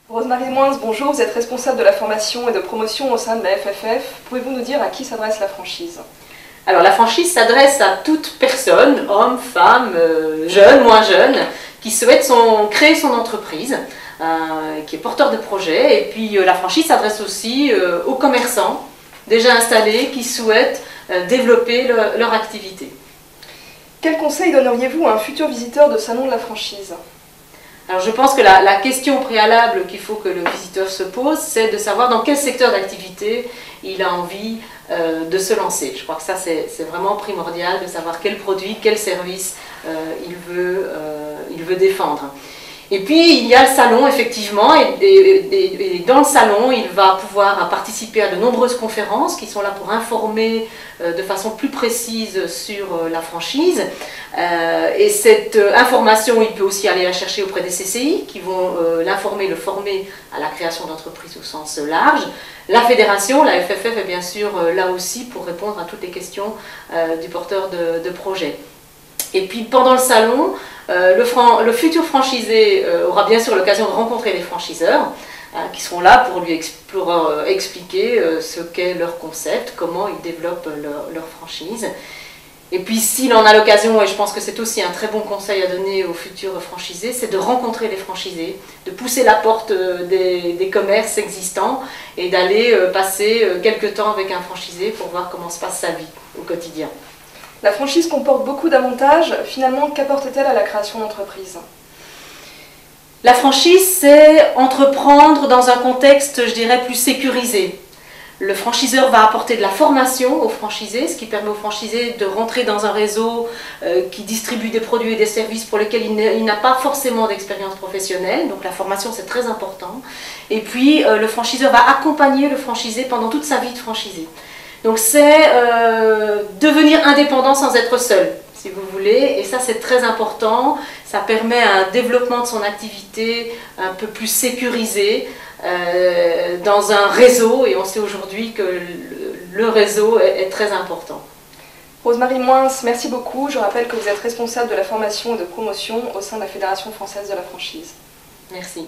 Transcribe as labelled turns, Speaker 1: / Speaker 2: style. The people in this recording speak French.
Speaker 1: Rosemarie Moins, bonjour, vous êtes responsable de la formation et de promotion au sein de la FFF. Pouvez-vous nous dire à qui s'adresse la franchise?
Speaker 2: Alors la franchise s'adresse à toute personne, homme, femme, jeune, moins jeune, qui souhaite créer son entreprise, qui est porteur de projet. Et puis la franchise s'adresse aussi aux commerçants déjà installés qui souhaitent développer leur activité.
Speaker 1: Quel conseil donneriez-vous à un futur visiteur de salon de la franchise?
Speaker 2: Alors je pense que la question préalable qu'il faut que le visiteur se pose, c'est de savoir dans quel secteur d'activité il a envie de se lancer. Je crois que ça c'est vraiment primordial de savoir quel produit, quel service il veut défendre. Et puis il y a le salon effectivement, et dans le salon il va pouvoir participer à de nombreuses conférences qui sont là pour informer de façon plus précise sur la franchise. Et cette information, il peut aussi aller la chercher auprès des CCI qui vont l'informer, le former à la création d'entreprises au sens large. La fédération, la FFF, est bien sûr là aussi pour répondre à toutes les questions du porteur de projet. Et puis pendant le salon, le futur franchisé aura bien sûr l'occasion de rencontrer les franchiseurs qui seront là pour lui expliquer ce qu'est leur concept, comment ils développent leur franchise. Et puis s'il en a l'occasion, et je pense que c'est aussi un très bon conseil à donner aux futurs franchisés, c'est de rencontrer les franchisés, de pousser la porte des commerces existants et d'aller passer quelques temps avec un franchisé pour voir comment se passe sa vie au quotidien.
Speaker 1: La franchise comporte beaucoup d'avantages. Finalement, qu'apporte-t-elle à la création d'entreprise?
Speaker 2: La franchise, c'est entreprendre dans un contexte, je dirais, plus sécurisé. Le franchiseur va apporter de la formation aux franchisés, ce qui permet aux franchisés de rentrer dans un réseau qui distribue des produits et des services pour lesquels il n'a pas forcément d'expérience professionnelle. Donc la formation, c'est très important. Et puis, le franchiseur va accompagner le franchisé pendant toute sa vie de franchisé. Donc c'est devenir indépendant sans être seul, si vous voulez, et ça c'est très important. Ça permet un développement de son activité un peu plus sécurisé dans un réseau, et on sait aujourd'hui que le réseau est très important.
Speaker 1: Rosemarie Moins, merci beaucoup. Je rappelle que vous êtes responsable de la formation et de promotion au sein de la Fédération française de la franchise.
Speaker 2: Merci.